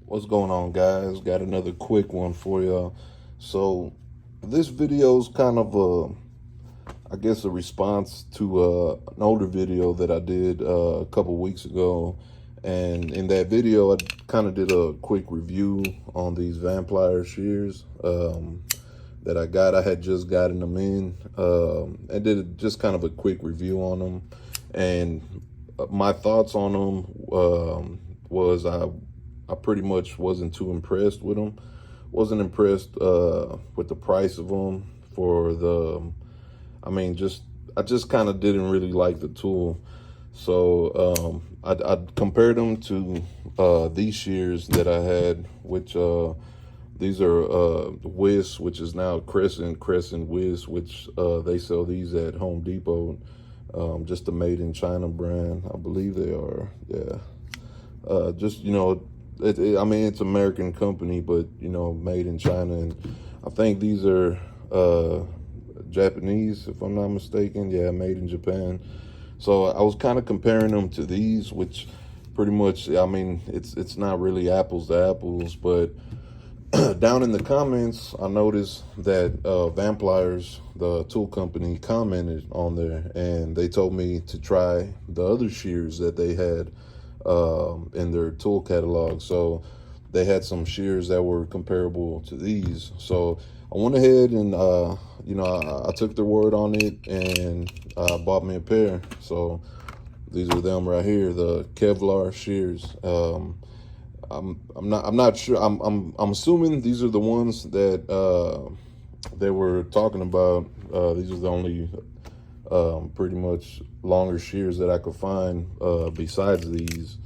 What's going on, guys? Got another quick one for y'all. So this video is kind of I guess a response to an older video that I did a couple weeks ago. And in that video, I kind of did a quick review on these Vampliers shears that I got. I had just gotten them in and did just kind of a quick review on them. And my thoughts on them was I pretty much wasn't too impressed with them. Wasn't impressed with the price of them for the, I just kind of didn't really like the tool. So I compared them to these shears that I had, which these are Wiss, which is now Crescent Wiss, which they sell these at Home Depot. Just a made in China brand, I believe they are. Yeah, just it's American company, but made in China, and I think these are Japanese, if I'm not mistaken. Yeah, made in Japan. So I was kind of comparing them to these, which pretty much, it's not really apples to apples, but down in the comments, I noticed that Vampliers, the tool company, commented on there, and they told me to try the other shears that they had in their tool catalog. So they had some shears that were comparable to these. So I went ahead and I took their word on it and bought me a pair. So these are them right here, the Kevlar shears. I'm not sure. I'm assuming these are the ones that they were talking about. These are the only pretty much longer shears that I could find besides these.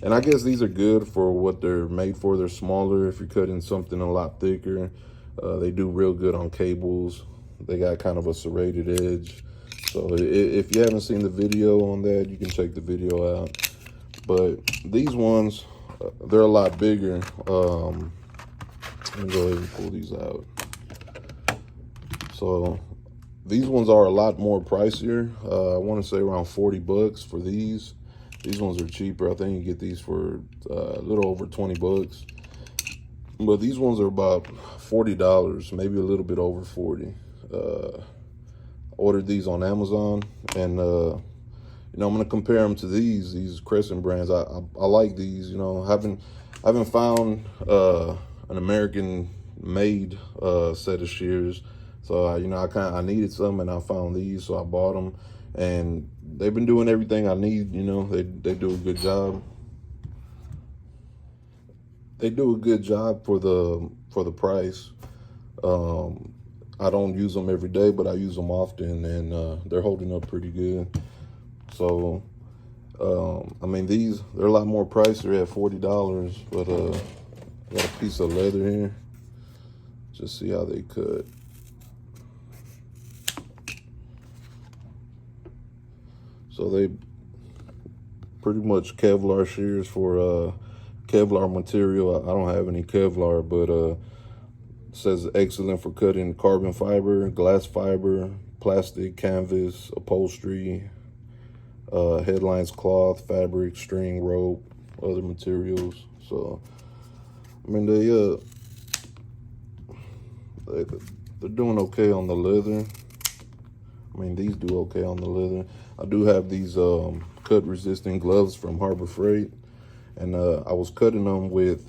And I guess these are good for what they're made for. They're smaller. If you're cutting something a lot thicker, they do real good on cables. They got kind of a serrated edge. So if you haven't seen the video on that, you can check the video out. But these ones, they're a lot bigger. Let me go ahead and pull these out. So these ones are a lot more pricier. I want to say around 40 bucks for these. These ones are cheaper. I think you get these for a little over 20 bucks. But these ones are about $40, maybe a little bit over 40. Ordered these on Amazon, and I'm gonna compare them to these Crescent brands. I like these. I haven't found an American made set of shears. So I needed some, and I found these, so I bought them, and they've been doing everything I need. They do a good job. They do a good job for the price. I don't use them every day, but I use them often, and they're holding up pretty good. So they're a lot more pricier at $40, but I got a piece of leather here. Just see how they cut. So they pretty much Kevlar shears for Kevlar material. I don't have any Kevlar, but it says excellent for cutting carbon fiber, glass fiber, plastic, canvas, upholstery, headlines, cloth, fabric, string, rope, other materials. So they're doing okay on the leather. These do okay on the leather. I do have these cut resistant gloves from Harbor Freight, and I was cutting them with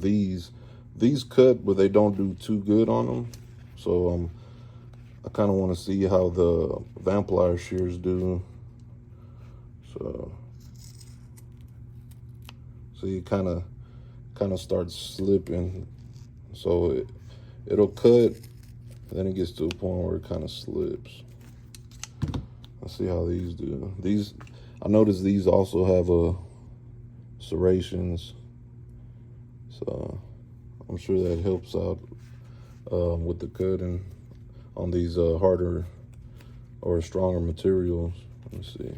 these cut, but they don't do too good on them. So I kind of want to see how the Vamplier shears do. So see, it kind of starts slipping. So it'll cut, then it gets to a point where it kind of slips. Let's see how these do. I noticed these also have serrations, so I'm sure that helps out with the cutting on these harder or stronger materials. Let me see.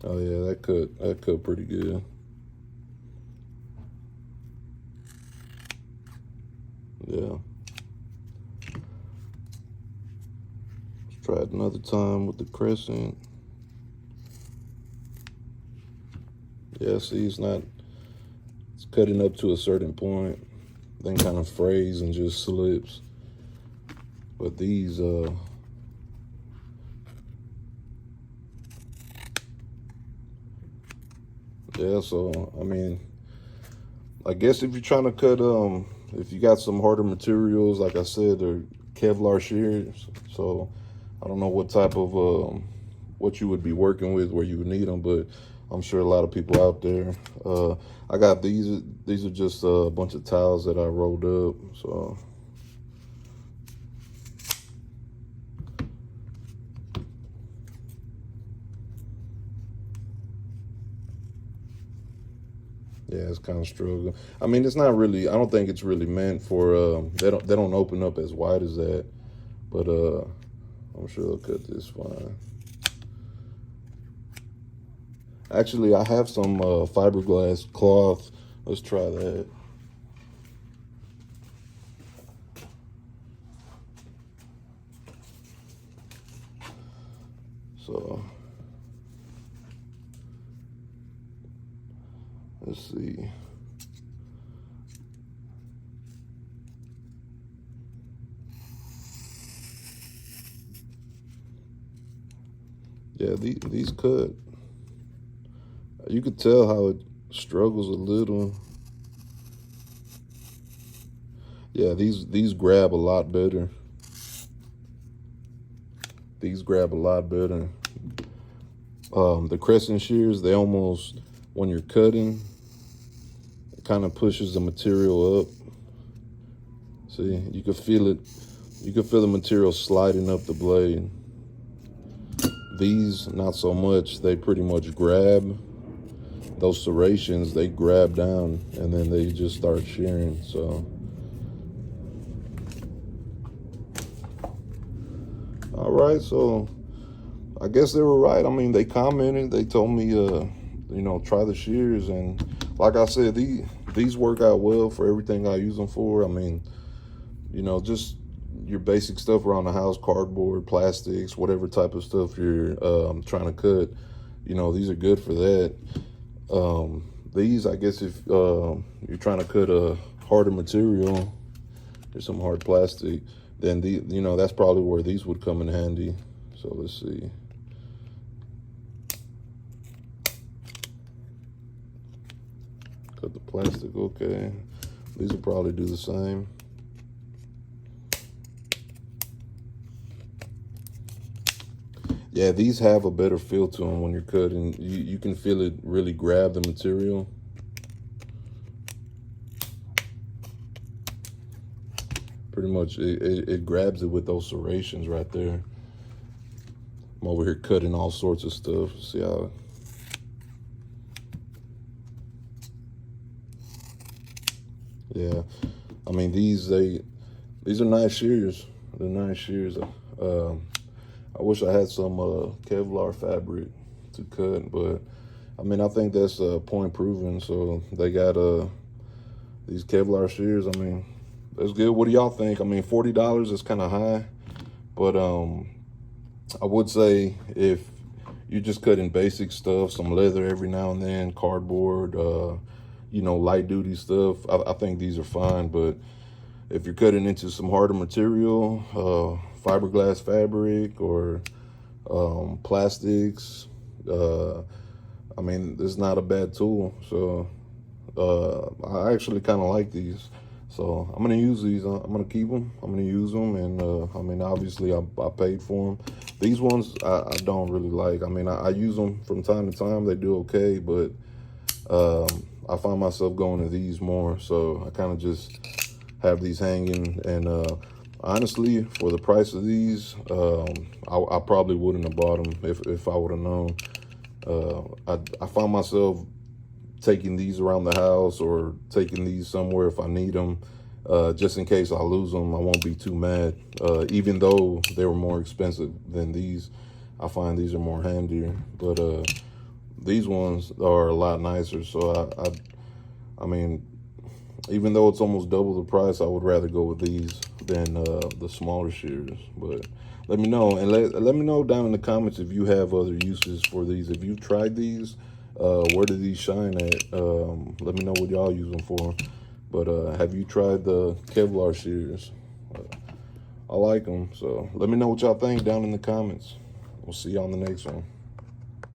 Oh yeah, that cut pretty good. Yeah. Let's try it another time with the Crescent. Yeah, see, it's cutting up to a certain point, then kind of frays and just slips. But these, yeah, so, I mean, I guess if you're trying to cut, if you got some harder materials, like I said, they're Kevlar shears. So I don't know what type of, what you would be working with where you would need them, but I'm sure a lot of people out there. I got these are just a bunch of towels that I rolled up, so. Yeah, it's kind of struggling. I mean, it's not really, I don't think it's really meant for, they don't open up as wide as that, but I'm sure they'll cut this fine. Actually, I have some fiberglass cloth. Let's try that. So, let's see. Yeah, these cut. You could tell how it struggles a little. Yeah, these grab a lot better. These grab a lot better. The crescent shears, they almost, when you're cutting, it kind of pushes the material up. See, you can feel it. You can feel the material sliding up the blade. These, not so much. They pretty much grab. Those serrations, they grab down and then they just start shearing. So, all right, so I guess they were right. I mean, they commented, they told me, you know, try the shears, and like I said, these work out well for everything I use them for. I mean, you know, just your basic stuff around the house, cardboard, plastics, whatever type of stuff you're trying to cut, you know, these are good for that. These, I guess, if you're trying to cut a harder material or some hard plastic, then you know, that's probably where these would come in handy. So let's see. Cut the plastic, okay. These will probably do the same. Yeah, these have a better feel to them when you're cutting. You can feel it really grab the material. Pretty much, it grabs it with those serrations right there. I'm over here cutting all sorts of stuff. See how? Yeah, I mean, these are nice shears. They're nice shears. I wish I had some Kevlar fabric to cut, but I mean, I think that's point proven. So they got these Kevlar shears. I mean, that's good. What do y'all think? I mean, $40 is kind of high, but I would say if you're just cutting basic stuff, some leather every now and then, cardboard, you know, light duty stuff, I think these are fine. But if you're cutting into some harder material, fiberglass fabric or plastics, I mean, it's not a bad tool. So I actually kind of like these. So I'm gonna use these. I'm gonna keep them. I'm gonna use them, and I mean, obviously, I paid for them. These ones I don't really like. I mean, I use them from time to time. They do okay, but I find myself going to these more. So I kind of just have these hanging, and honestly, for the price of these, I probably wouldn't have bought them if I would have known. I found myself taking these around the house or taking these somewhere if I need them, just in case I lose them. I won't be too mad. Even though they were more expensive than these, I find these are more handier. But these ones are a lot nicer. So I mean, even though it's almost double the price, I would rather go with these than the smaller shears. But let me know, and let me know down in the comments if you have other uses for these. If you've tried these, Where do these shine at? Let me know what y'all use them for. But have you tried the Kevlar shears? I like them, so let me know what y'all think down in the comments. We'll see you on the next one.